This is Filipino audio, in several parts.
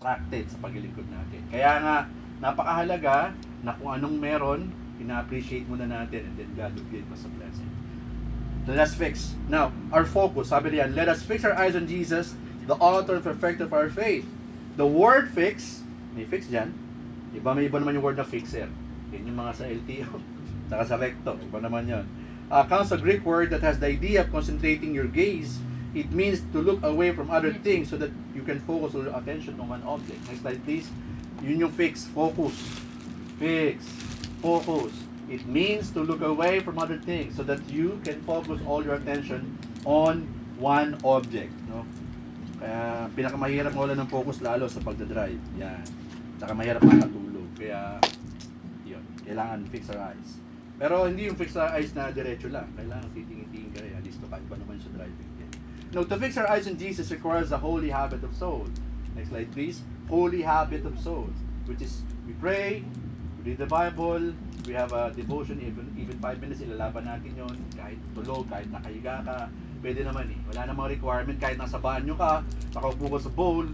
distracted sa paglilingkod natin. Kaya nga, napakahalaga na kung anong meron, ina-appreciate muna natin, and then God will give us a blessing. Let us fix. Now, our focus, sabi riyan, let us fix our eyes on Jesus, the author and perfecter of our faith. The word fix, may fix dyan. May iba naman yung word na fixer. Yan yung mga sa LTO, saka sa recto, iba naman yun. Comes a Greek word that has the idea of concentrating your gaze. It means to look away from other things so that you can focus your attention on one object. Next slide please. Yun yung fix, focus. Fix, focus. It means to look away from other things so that you can focus all your attention on one object. No? Kaya pinakamahirap mawala ng focus lalo sa pagdadrive. Yan. Saka mahirap makatulog. Kaya, yun. Kailangan fix our eyes. Pero hindi yung fix our eyes na diretso lang. Kailangan titingin-tingin ka rin. At least kakaiba naman sa driving. Yan. Now, to fix our eyes on Jesus requires a holy habit of soul. Next slide please. Holy habit of soul. Which is, we pray, we read the Bible, we have a devotion, even 5 minutes, ilalaban natin yon kahit tulog, kahit nakahiga ka, pwede naman eh. Wala namang requirement, kahit nasa banyo ka, nakaupo ka sa bowl,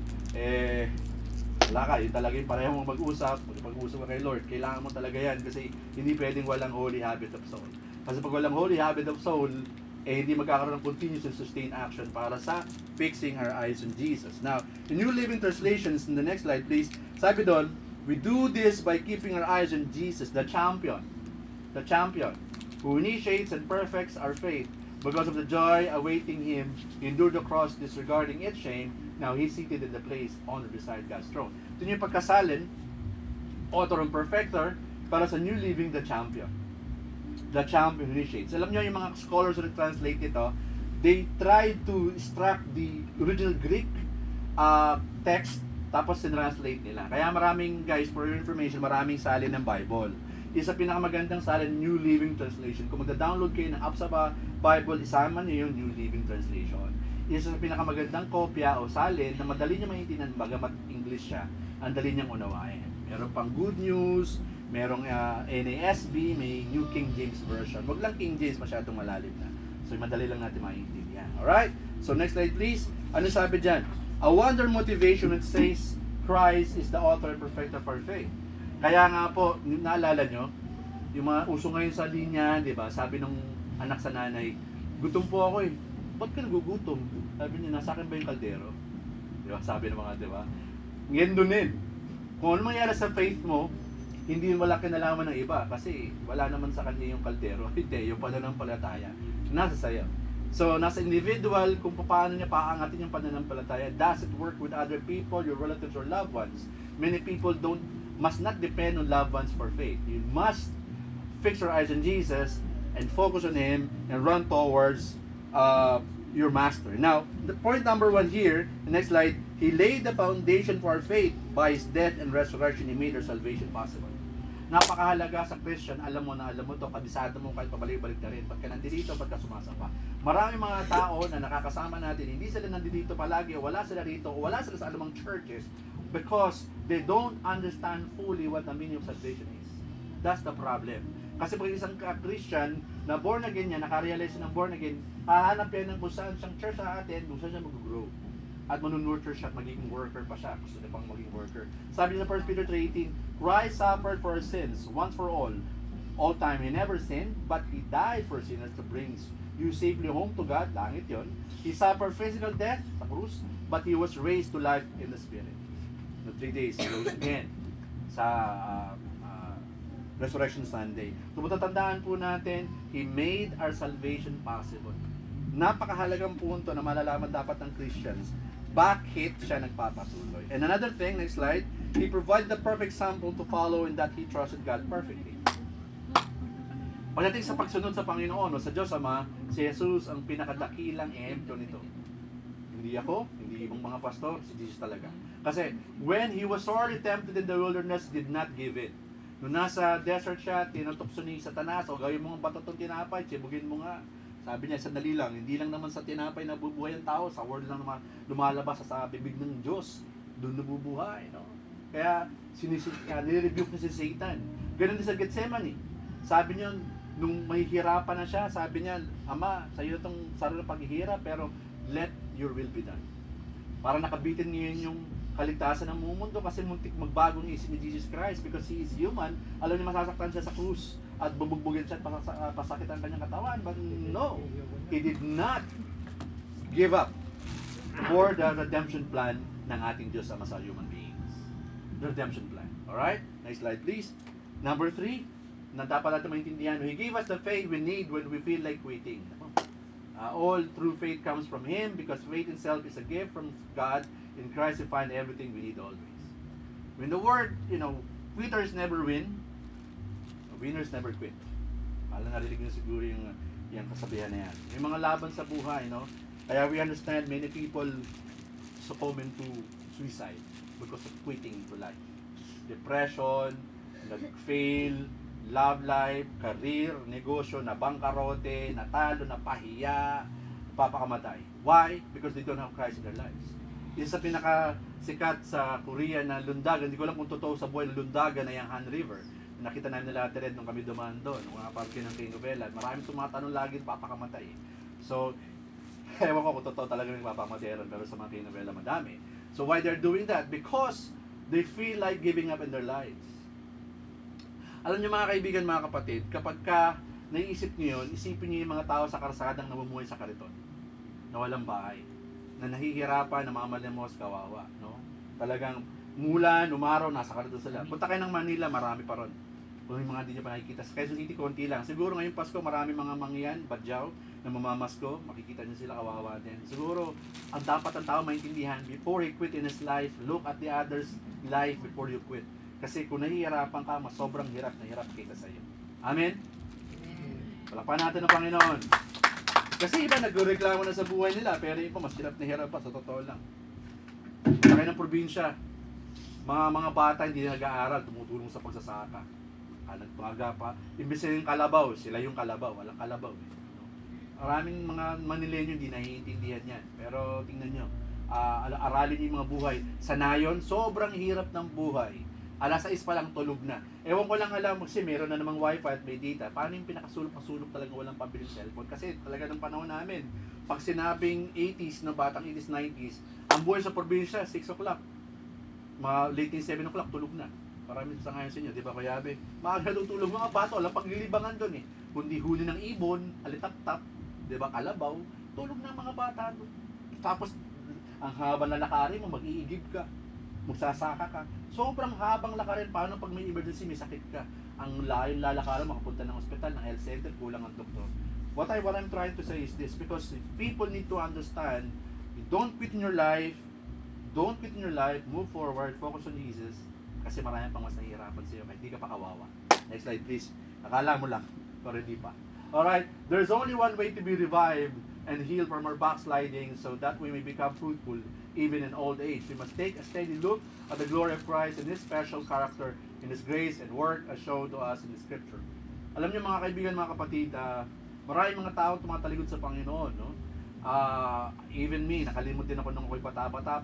wala ka, yun talaga yung pareho mong mag-usap, mag-usap ka kay Lord, kailangan mo talaga yan kasi hindi pwedeng walang holy habit of soul. Kasi pag walang holy habit of soul, hindi magkakaroon ng continuous and sustained action para sa fixing our eyes on Jesus. Now, the New Living Translations, in the next slide please, sabi doon, we do this by keeping our eyes on Jesus, the champion, who initiates and perfects our faith. Because of the joy awaiting him, he endured the cross, disregarding its shame. Now he's seated in the place honored beside God's throne. Ito yung pagkasalin, author and perfecter, para sa New Living, the champion. The champion initiates. Alam nyo, yung mga scholars who translate ito, they try to extract the original Greek text, tapos sinranslate nila. Kaya maraming, guys, for your information, maraming salin ng Bible. Isa pinakamagandang salin, New Living Translation. Kung magda-download kayo ng app sa Bible, isama niyo yung New Living Translation. Isa sa pinakamagandang kopya o salin na madali niyo maintindihan, bagamat English siya, ang dali niyang unawain. Meron pang Good News, merong NASB, may New King James Version. Wag lang King James, masyadong malalim na. So, madali lang natin maintindihan. Alright? So, next slide please. Ano sabi dyan? A wonder motivation that says Christ is the author and perfecter of our faith. Kaya nga po, naalala nyo, yung mga uso ngayon sa linya, di ba? Sabi ng anak sa nanay, gutom po ako eh. Ba't ka nagugutom? Sabi niya, nasa akin ba yung kaldero? Di ba? Sabi ng mga, di ba? Ngayon dun din. Kung ano mangyari sa faith mo, hindi wala kinalaman ng iba kasi wala naman sa kanya yung kaldero. Hindi, yung pananampalataya. Nasa sayo. So, nasa individual kung paano niya paangatin yung pananampalataya. Does it work with other people, your relatives or loved ones? Many people must not depend on loved ones for faith. You must fix your eyes on Jesus and focus on Him and run towards your Master. Now, the point number 1 here, the next slide, He laid the foundation for our faith. By His death and resurrection, He made our salvation possible. Napakahalaga sa Christian, alam mo to, kabisado mo kahit pabalik-balik na rin. Ba't ka nandito, ba't ka sumasamba? Maraming mga tao na nakakasama natin, hindi sila nandito palagi, o wala sila rito, o wala sila sa anumang churches because they don't understand fully what the meaning of salvation is. That's the problem. Kasi pag isang Christian na born again niya, nakarealize ng born again, hahanap yan ng kung saan siyang church sa atin, kung saan siya mag-grow. At manunurture siya at magiging worker pa siya. Gusto niya pang maging worker. Sabi sa 1 Peter 3:18, Christ suffered for our sins once for all time. He never sinned, but He died for sinners to bring you safely home to God. Langit yon. He suffered physical death sa krus, but He was raised to life in the Spirit. No, 3 days, He rose again sa Resurrection Sunday. So, matatandaan po natin, He made our salvation possible. Napakahalagang punto na malalaman dapat ng Christians. Bakit siya nagpapatuloy? And another thing, next slide, He provided the perfect sample to follow in that He trusted God perfectly. Pagdating sa pagsunod sa Panginoon o sa Diyos Ama, si Jesus ang pinakadakilang ehemplo nito. Hindi ako, hindi ibang mga pastor, si Jesus talaga. Kasi when He was sorely tempted in the wilderness, did not give it. Nung nasa desert siya, tinutokso ni Satanas, o gawin mo ang bato itong tinapay, tsibugin mo nga. Sabi niya, sandali lang, hindi lang naman sa tinapay nabubuhay ang tao, sa word lang naman lumalabas sa bibig ng Diyos, doon nabubuhay. No? Kaya, nire-rebuke na si Satan. Ganun din sa Gethsemane. Sabi niya, nung mahihirapan na siya, sabi niya, Ama, sa iyo itong sarili paghihirap, pero let your will be done. Parang nakabitin ngayon yung kaligtasan ng mundo kasi muntik magbago ang isip ni Jesus Christ because He is human. Alam niya masasaktan siya sa krus at bubugbugin siya at pasakit ang kanyang katawan. But no, He did not give up for the redemption plan ng ating Diyos sama sa human beings. The redemption plan. Alright? Next slide please. Number 3, na dapat natin maintindihan, He gave us the faith we need when we feel like quitting. All true faith comes from Him because faith itself is a gift from God. In Christ we find everything we need always. When the word, quitters never win, winners never quit. Alam, narinig nyo siguro yung kasabihan na yan. Yung mga laban sa buhay, kaya we understand many people succumb into suicide because of quitting to life. Depression, nag-fail, love life, career, negosyo, nabangkarote, natalo, napahiya, papakamatay. Why? Because they don't have Christ in their lives. Isa sa pinakasikat sa Korea na lundagan, hindi ko alam kung totoo sa buhay ng lundagan na yung Han River. Nakita namin nila Ate Red nung kami dumaan doon, nung mga parke ng telenovela. Maraming tumatanong lagi, papakamatay. So, ewan ko kung totoo talaga yung papakamatay ron, pero sa mga telenovela madami. So why they're doing that? Because they feel like giving up in their lives. Alam niyo mga kaibigan, mga kapatid, kapag ka naiisip niyo yun, isipin niyo yung mga tao sa karsadang namumuhay sa kariton, na walang bahay, na nahihirapan, na mamalimos, kawawa, Talagang mulan, umaraw, nasa kariton sila. Punta kayo ng Manila, marami pa ron. Kung yung mga hindi niyo pa nakikita. Sa Quezon City, konti lang. Siguro ngayong Pasko, marami mga mangyan, badyaw, na mamamasko, makikita niyo sila, kawawa din. Siguro, ang dapat ang tao maintindihan, before he quit in his life, look at the other's life before you quit. Kasi kung nahihirapan ka, mas sobrang hirap na hirap kita sa iyo. Amen? Palakpakan natin ang Panginoon. Kasi iba nagreklamo na sa buhay nila, pero yung mas hirap na hirap pa, sa totoo lang. Sakay ng probinsya, mga bata hindi nag-aaral, tumutulong sa pagsasaka. Nagpaga pa. Imbis na yung kalabaw, sila yung kalabaw, walang kalabaw. Maraming mga Manileño hindi naiintindihan yan. Pero tingnan nyo, aralin yung mga buhay. Sa nayon, sobrang hirap ng buhay. Alas 6 pa lang tulog na. Ewan ko lang alam, kasi meron na namang wifi at may data. Paano yung pinakasulok-pasulok talaga walang pabiling cellphone? Kasi talaga ng panahon namin, pag sinabing 80s, batang 80s, 90s, ang buhay sa probinsya, 6 o'clock. Late 7 o'clock, tulog na. Marami sa ngayon sa inyo, di ba Kuya Abe? Maaga tulog mga bata, walang paglilibangan doon eh. Kundi huli ng ibon, alitap-tap, di ba, kalabaw, tulog na mga bata doon. Tapos, ang haba na lakarin mo, mag-iigib ka, magsasaka ka. Sobrang habang lakarin, paano pag may emergency, may sakit ka. Ang layo lalakarin, makapunta ng ospital, ng health center, kulang ang doktor. What I'm trying to say is this, because people need to understand, don't quit in your life, move forward, focus on Jesus, kasi marami pang mas nahihirapan sa'yo, kahit di ka pa kawawa. Next slide please. Akala mo lang, pero hindi pa. Alright, there's only one way to be revived and healed from our backsliding so that we may become fruitful even in old age. We must take a steady look at the glory of Christ and His special character in His grace and work as shown to us in the Scripture. Alam niyo mga kaibigan, mga kapatid, maraming mga tao tumatalikod sa Panginoon, even me, nakalimot din ako nung ako'y bata-bata,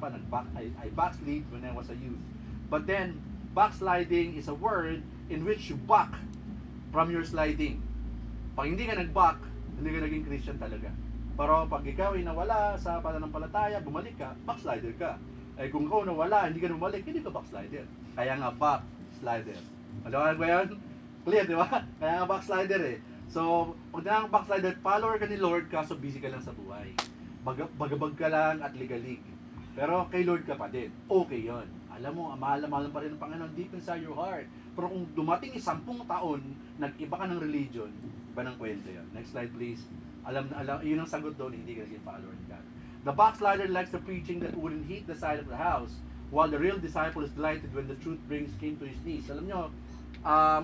I backslid when I was a youth. But then, backsliding is a word in which you back from your sliding. Pag hindi ka nag-back, hindi ka naging Christian talaga. Pero pag ikaw ay nawala sa pananampalataya, bumalik ka, backslider ka. Kung ikaw nawala, hindi ka bumalik, hindi ka backslider. Kaya nga backslider. Alam ba yan? Clear, di ba? Kaya nga backslider eh. So, pag na backslider, follower ka ni Lord, kaso busy ka lang sa buhay. Bagabag ka lang at ligalig. Pero kay Lord ka pa din. Okay yon. Alam mo, mahal pa rin ng Panginoon deep inside your heart. Pero kung dumating 10 taon, nag-iba ka ng religion, iba ng kwento yan. Next slide please. Alam, yun ang sagot doon, hindi ka naging follower ni God. The backslider likes the preaching that wouldn't hit the side of the house, while the real disciple is delighted when the truth brings him to his knees. Alam nyo,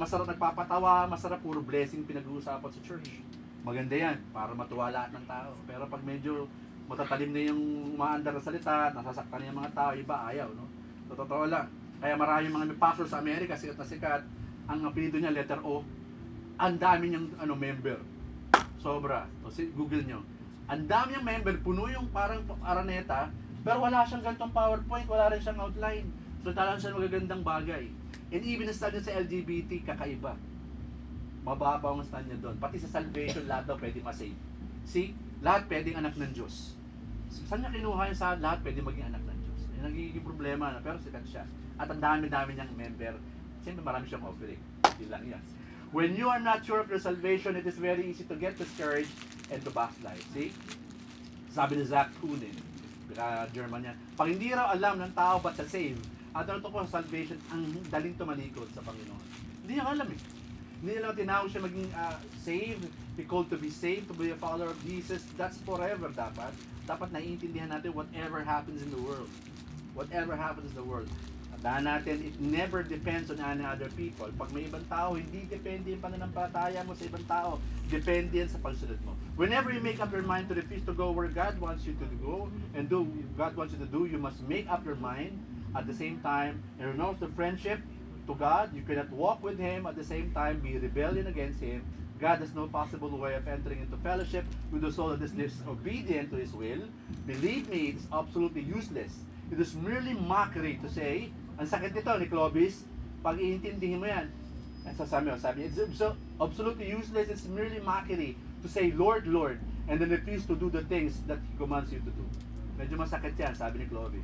masarap nagpapatawa, masarap puro blessing pinag-uusapan sa church. Maganda yan, para matuwa lahat ng tao. Pero pag medyo matatalim na yung maandar na salita, nasasaktan yung mga tao, iba ayaw, no? So, totoo lang. Kaya maraming mga pastor sa Amerika, sikat na sikat, ang apelido niya, letter O. Ang dami niyang member. Sobra. O, Google nyo. Ang dami niyang member, puno yung parang araneta, pero wala siyang ganitong PowerPoint, wala rin siyang outline. So, talagang siya magagandang bagay. And even stand niya sa LGBT, kakaiba. Mababaw ang stand niya doon. Pati sa salvation, lahat daw pwede masave. See? Lahat pwedeng anak ng Diyos. Saan niya kinuha yun sa lahat pwede maging anak ng Diyos? Yan ang nagiging problema na, pero sikat siya. At ang dami-dami niyang member. Siyempre marami siyang offering. Hindi lang yan. When you are not sure of your salvation, it is very easy to get discouraged and to backslide. See? Sabi ni Zach Kunin, German yan. Pag hindi raw alam ng tao ba't sa save, at ano to ko sa salvation, ang daling tumalikod sa Panginoon. Hindi niya alam eh. Hindi niya lang tinawag siya maging saved, be called to be saved, to be a follower of Jesus. That's forever dapat. Dapat naiintindihan natin whatever happens in the world. Whatever happens in the world. Tandaan natin, it never depends on any other people. Pag may ibang tao, hindi depende yung pananampalataya mo sa ibang tao. Depende yan sa pagsunod mo. Whenever you make up your mind to refuse to go where God wants you to go and do what God wants you to do, you must make up your mind at the same time and renounce the friendship to God. You cannot walk with Him at the same time, be rebellion against Him. God has no possible way of entering into fellowship with the soul that is disobedient to His will. Believe me, it's absolutely useless. It is merely mockery to say, ang sakit nito ni Clovis, pag iintindihin mo yan, sabi, it's absolutely useless, it's merely mockery to say, Lord, Lord, and then refuse to do the things that He commands you to do. Medyo masakit yan, sabi ni Clovis.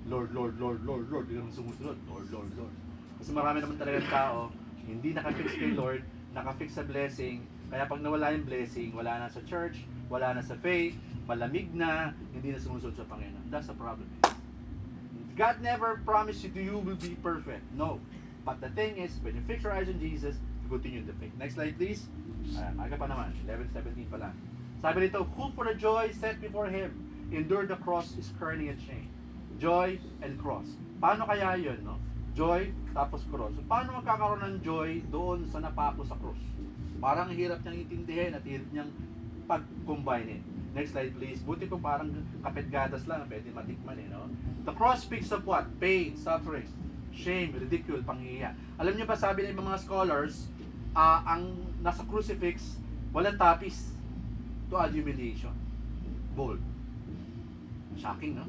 Lord, Lord, Lord, Lord, Lord, hindi naman sumusunod, Lord, Lord, Lord. Kasi marami naman talagang tao, hindi nakafix kay Lord, nakafix sa blessing, kaya pag nawala yung blessing, wala na sa church, wala na sa faith, malamig na, hindi na sumusunod sa Panginoon. That's the problem. God never promised you will be perfect. No. But the thing is, when you fix your eyes on Jesus, you continue in the faith. Next slide, please. Aga pa naman. 11:17 pa lang. Sabi nito, who for the joy set before Him endured the cross, scorning its shame. Joy and cross. Paano kaya yun, no? Joy, tapos cross. So, paano magkakaroon ng joy doon sa napako sa cross? Parang hirap niyang intindihin at hirap niyang pag-combine. Next slide, please. Buti ko parang kapit-gatas lang, pwede matikman no? The cross speaks of what? Pain, suffering, shame, ridicule, panghihiya. Alam niyo ba, sabi ng mga scholars, ang nasa crucifix, walang tapis to add humiliation. Bold. Shocking, no?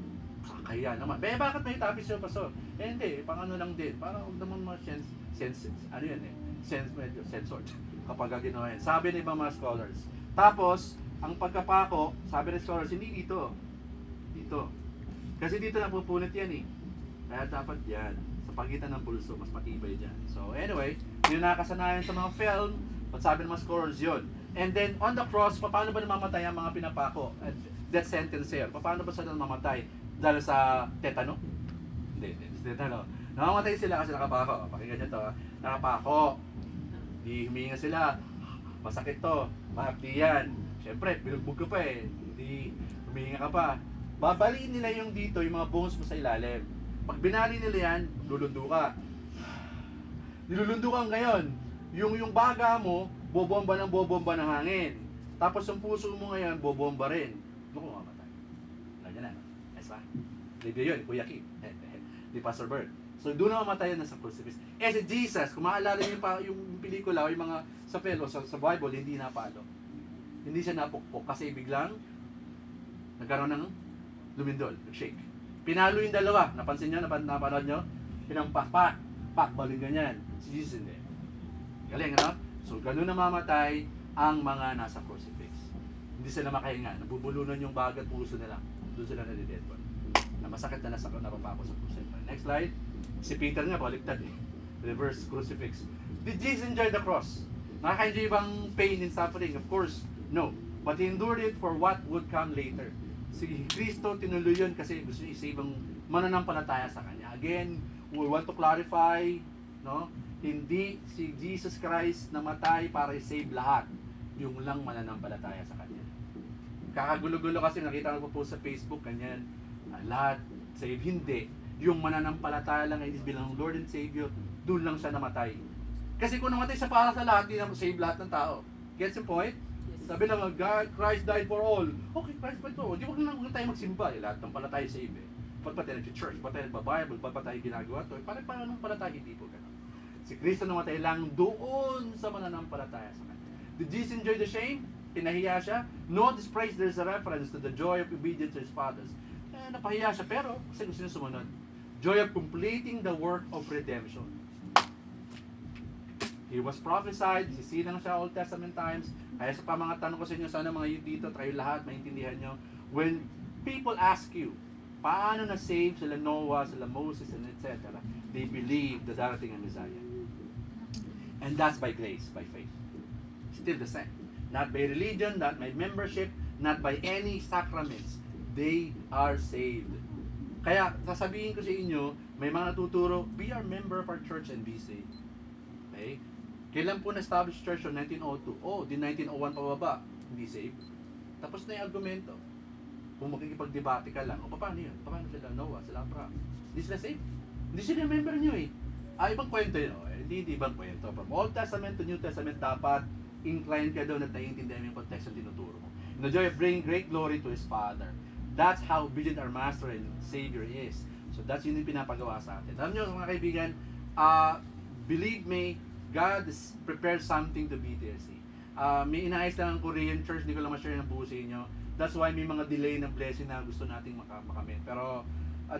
Kaya naman. Bakit may tapis yung paso? Hindi, pang ano lang din. Parang huwag naman mga ano yan medyo censored. Kapag ginawa yan. Sabi ng mga scholars. Tapos, ang pagkapako, sabi ng scholars, hindi dito. Dito. Kasi dito napupunit yan eh. Kaya dapat yan. Sa pagitan ng pulso, mas matibay dyan. So anyway, yun nakasanayan sa mga film, at sabi ng mga scholars yun. And then, on the cross, paano ba namamatay ang mga pinapako? Death sentence here. Paano ba sila namamatay? Dahil sa tetano? Hindi, tetano. Namamatay sila kasi nakapako. Pakinggan nyo to. Nakapako. Di huminga sila. Masakit to. Mahapdi yan. Siyempre, binugbog ka pa eh. Hindi humihinga ka pa. Babaliin nila yung dito, yung mga bones mo sa ilalim. Pag binali nila yan, lulundo ka. Nilulundo ka ngayon. Yung baga mo, bobomba ng hangin. Tapos yung puso mo ngayon, bobomba rin. Doon ko mamatay. Ganyan na. Yes ba? Libya yun, Kuya Kim. Di Pastor Bert. So doon na mamatay na sa crucifix. Si Jesus, kung maalala niyo pa yung pelikula, yung mga sa fellow, sa Bible, hindi napalo. Hindi siya napukpok kasi biglang nagkaroon ng lumindol, shake. Pinalo yung dalawa. Napansin nyo? Napanood nyo? Pinampak, baling ganyan. Si Jesus hindi. Galing, ano? So, ganun namamatay ang mga nasa crucifix. Hindi sila makahinga. Nabubulunan yung bagat puso nila. Doon sila nalidedbon. Na masakit na napapako sa crucifix. Next slide. Si Peter nga, baliktad eh. Reverse crucifix. Did Jesus enjoy the cross? Nakaka-enjoy bang pain and suffering? Of course, no. But He endured it for what would come later. Si Kristo tinuloy yun kasi gusto niya i-save ang mananampalataya sa Kanya. Again, we want to clarify, no? Hindi si Jesus Christ namatay para i-save lahat. Yung lang mananampalataya sa Kanya. Kakagulo-gulo kasi nakita ko po sa Facebook, ganyan. Lahat save, hindi. Yung mananampalataya lang ay bilang Lord and Savior, doon lang siya namatay. Kasi kung namatay siya para sa lahat, hindi naman save lahat ng tao. Gets the point? Sabi naman, God, Christ died for all. Okay, Christ died for all. Di wag na tayo magsimba. Lahat ng pala tayo save eh. Ba't pa tayo nag-church? Ba't tayo nagba-Bible? Ba't pa tayo ginagawa ito? Parang paano pala tayo hindi po ganun? Si Kristo namatay lang doon sa mananampalataya sa Kanya. Did Jesus enjoy the shame? Pinahiya siya? No, this praise, there's a reference to the joy of obedience to His fathers. Napahiya siya, pero kasi gusto niya sumunod. Joy of completing the work of redemption. He was prophesied, sisilang siya Old Testament times. Kaya sa mga tanong ko sa inyo, sana mga youth dito, try lahat, maintindihan nyo. When people ask you, paano na-save sila Noah, sila Moses, and etc. They believe the darating ang Messiah. And that's by grace, by faith. Still the same. Not by religion, not by membership, not by any sacraments. They are saved. Kaya, sasabihin ko sa inyo, may mga natuturo, be our member of our church and be saved. Okay? Kailan po na-establish church o 1902? Oh, di 1901 pababa, hindi saved. Tapos na yung argumento. Kung makikipag-debate ka lang, o paano yun? Paano sila Noah, sila Abraham? Hindi sila saved? Hindi sila member nyo eh. Ibang kwento yun. Hindi ibang kwento. From Old Testament to New Testament, dapat incline ka doon at naiintindihan mo yung context ng tinuturo mo. The joy of bringing great glory to His Father. That's how obedient our Master and Savior is. So that's yun yung pinapagawa sa atin. Alam nyo mga kaibigan, believe me, God has prepared something to BTSC. May inaayos lang ang Korean church, hindi ko lang ma-share ng buo sa inyo. That's why may mga delay ng blessing na gusto nating makamit. Pero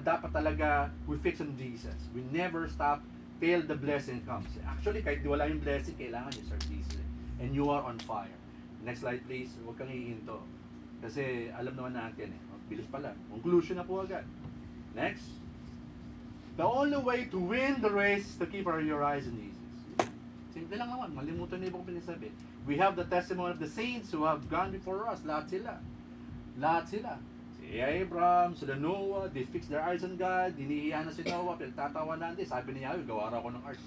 dapat talaga, we fix on Jesus. We never stop till the blessing comes. Actually, kahit di wala yung blessing, kailangan you serve Jesus. And you are on fire. Next slide please. Huwag kang hihinto. Kasi alam naman natin eh. Bilis pala. Conclusion na po agad. Next. The only way to win the race is to keep your eyes on Jesus. Simple lang naman. Malimutan na ibang pinasabi. We have the testimony of the saints who have gone before us. Lahat sila. Lahat sila. Si Abraham, sila Noah, they fixed their eyes on God. Dinihiya na si Noah. Pinagtatawa na natin. Sabi niya, gawa raw ako ng ark.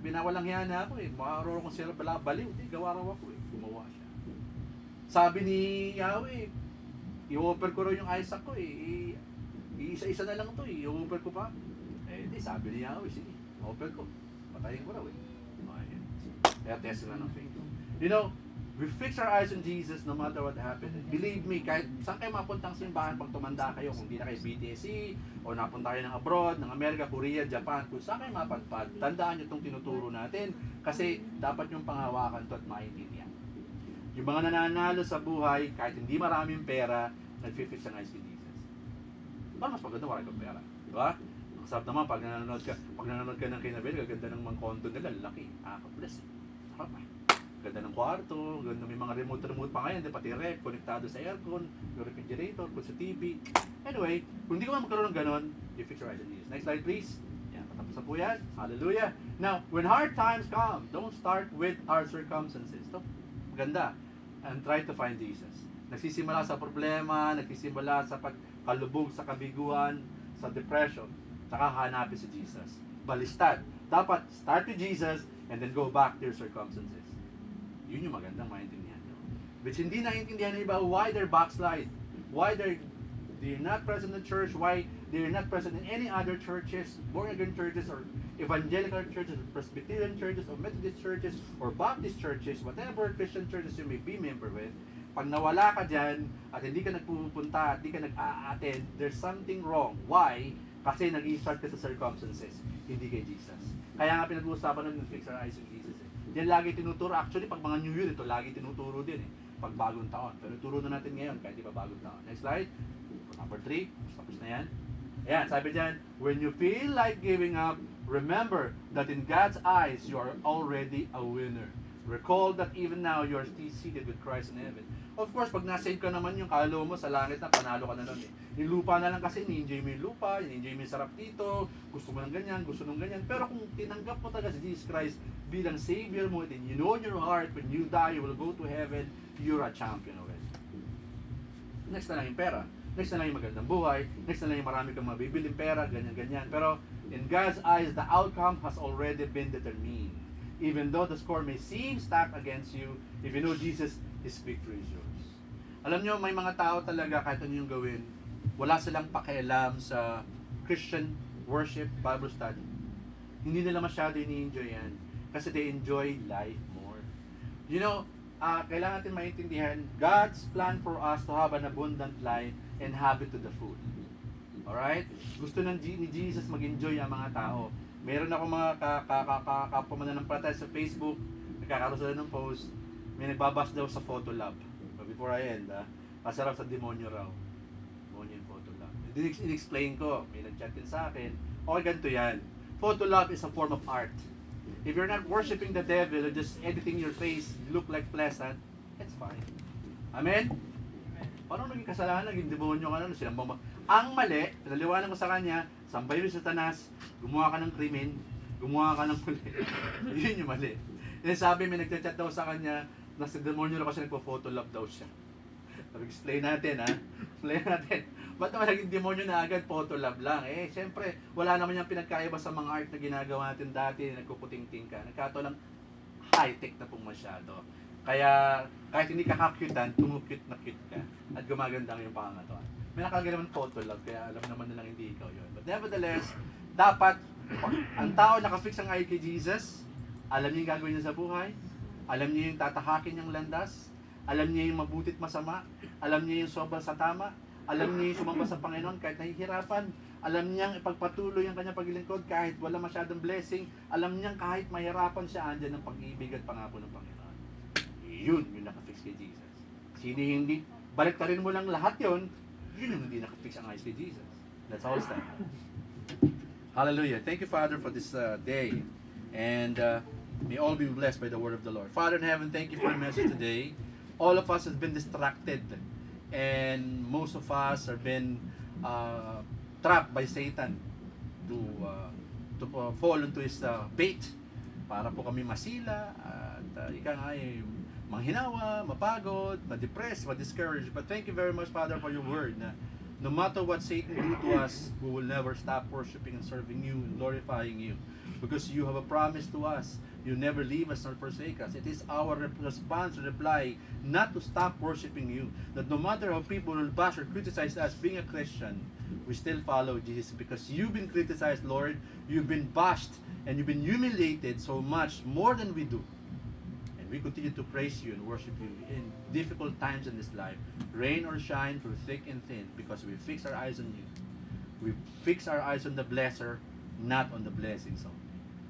Binawalang hiya na ako eh. Makakaroon kong sila baliw. Gawa raw ako eh. Gumawa siya. Sabi ni Yahweh, i-offer ko raw yung Isaac ko eh. Isa-isa na lang to eh. I-offer ko pa. Sabi ni Yahweh, sige, offer ko. Patayin ko raw eh. Kaya test na ng faith. You know, we fix our eyes on Jesus no matter what happens. Believe me, kahit saan kayo mapuntang simbahan pag tumanda kayo, kung di na kayo BTSC, o napunta kayo ng abroad, ng Amerika, Korea, Japan, kung saan kayo mapadpad, tandaan nyo itong tinuturo natin kasi dapat yung panghawakan to at maintindihan. Yung mga nananalo sa buhay, kahit hindi maraming pera, nag-fix ang eyes on Jesus. Parang mas maganda wala kang pera. Diba? Ang sarap naman, pag nanonood ka ng Kinabel, gaganda ng mga condo nila, laki. Bless. Sarap eh. Ganda ng kwarto, ganda may mga remote pa ngayon, pati rep, konektado sa aircon, yung refrigerator, kung sa TV. Anyway, kung hindi ka man magkaroon ng ganon, you fix your eyes on Jesus. Next slide please. Yan, patapos na po yan. Hallelujah. Now, when hard times come, don't start with our circumstances. Ito, maganda. And try to find Jesus. Nagsisimula sa problema, nagsisimula sa pagkalubog sa kabiguan, sa depression, saka hanapin si Jesus. Balistad. Dapat start with Jesus and then go back to your circumstances. Yun yung magandang maintindihan nyo. Which hindi naintindihan ng iba why they're backslide. Why they're not present in the church. Why they're not present in any other churches, born-again churches, or evangelical churches, or Presbyterian churches, or Methodist churches, or Baptist churches, whatever Christian churches you may be member with. Pag nawala ka dyan, at hindi ka nagpupunta, at hindi ka nag-a-attend, there's something wrong. Why? Kasi nag-i-start ka sa circumstances, hindi kay Jesus. Kaya nga pinag-uusapan namin fix our eyes on Jesus eh. Yan lagi tinuturo. Actually, pag mga New Year, ito lagi tinuturo din eh. Pag bagong taon. Pero turo na natin ngayon, kahit di pa bagong taon. Next slide. Number 3. Tapos na yan. Ayan, sabi dyan, when you feel like giving up, remember that in God's eyes, you are already a winner. Recall that even now, you are still seated with Christ in heaven. Of course, pag nasave ka naman yung kalo mo sa langit na, panalo ka na nun eh. Yung lupa na lang kasi, ni-enjoy mo yung lupa, ni-enjoy mo yung sarap dito, gusto mo ng ganyan, gusto ng ganyan. Pero kung tinanggap mo talaga si Jesus Christ bilang Savior mo, then you know in your heart, when you die, you will go to heaven, you're a champion already. Next na lang yung pera. Next na lang yung magandang buhay. Next na lang yung marami kang mabibiling pera, ganyan-ganyan. Pero in God's eyes, the outcome has already been determined. Even though the score may seem stacked against you, if you know Jesus, His victory is yours. Alam nyo, may mga tao talaga, kahit ano yung gawin, wala silang pakialam sa Christian worship, Bible study. Hindi nila masyado ini-enjoy yan. Kasi they enjoy life more. You know, kailangan natin maintindihan, God's plan for us to have an abundant life and have it to the full. Alright? Gusto ni Jesus mag-enjoy ang mga tao. Meron ako mga kapamanampalataya sa Facebook, nagkakaroon sila ng post, may nagbabas daw sa photo lab. But before I end, kasarap sa demonyo raw. Demonyo yung photo lab. In-explain ko, may nag-chat din sa akin, okay, ganito yan. Photo lab is a form of art. If you're not worshiping the devil or just editing your face, look like pleasant, it's fine. Amen? Paano naging kasalanan, naging demonyo ka na, Ang mali, pinaliwanag ko sa kanya, sambay mo sa Satanas, gumawa ka ng krimen, gumawa ka ng mali. Yun yung mali. Yung sabi, may nagchat-chat daw sa kanya, nasa demonyo na kasi nagpo-photo love daw siya. Sabi, explain natin ha. Explain natin. Ba't naman naging demonyo na agad, photo love lang? Eh, syempre, wala naman yung pinagkaiba sa mga art na ginagawa natin dati, nagkuputing-ting ka. Nagkato lang, high-tech na pong masyado. Kaya, kahit hindi ka kakyutan, tumukit na cute ka. At gumaganda yung pangangatuan. May nakalagay naman photo love, kaya alam naman nilang hindi ikaw yun. But nevertheless, dapat, ang tao nakafix ang eye kay Jesus, alam niya yung gagawin niya sa buhay, alam niya yung tatahakin niyang landas, alam niya yung mabutit masama, alam niya yung sobra sa tama, alam niya yung sumamba sa Panginoon kahit nahihirapan, alam niyang ipagpatuloy ang kanyang paglilingkod kahit wala masyadong blessing, alam niyang kahit mahirapan siya, andyan ang pag-ibig at pangako ng Panginoon. Yun yung nakafix kay Jesus. Sino yung hindi, baliktarin mo lang lahat yun, yun yung hindi nakafix ang eyes kay Jesus. Let's all stand. Hallelujah. Thank you, Father, for this day. And may all be blessed by the word of the Lord. Father in heaven, thank you for the message today. All of us have been distracted. And most of us have been trapped by Satan to fall into his bait para po kami masila at ika nga manghinawa, mapagod, ma-depress, ma-discourage. But thank you very much, Father, for your word na no matter what Satan do to us, we will never stop worshiping and serving you and glorifying you. Because you have a promise to us. You never leave us nor forsake us. It is our response and reply not to stop worshiping you. That no matter how people will bash or criticize us being a Christian, we still follow Jesus. Because you've been criticized, Lord. You've been bashed and you've been humiliated so much more than we do. We continue to praise you and worship you in difficult times in this life. Rain or shine through thick and thin because we fix our eyes on you. We fix our eyes on the blesser, not on the blessings only.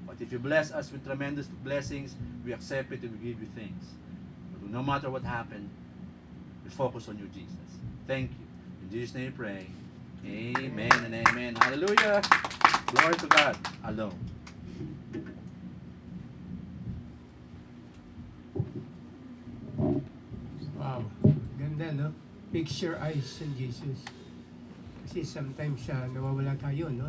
But if you bless us with tremendous blessings, we accept it and we give you thanks. But no matter what happened, we focus on you, Jesus. Thank you. In Jesus' name we pray. Amen and amen. Hallelujah. Glory to God alone. Wow, ganda no? Fix your eyes on Jesus. Kasi sometimes nawawala tayo, no?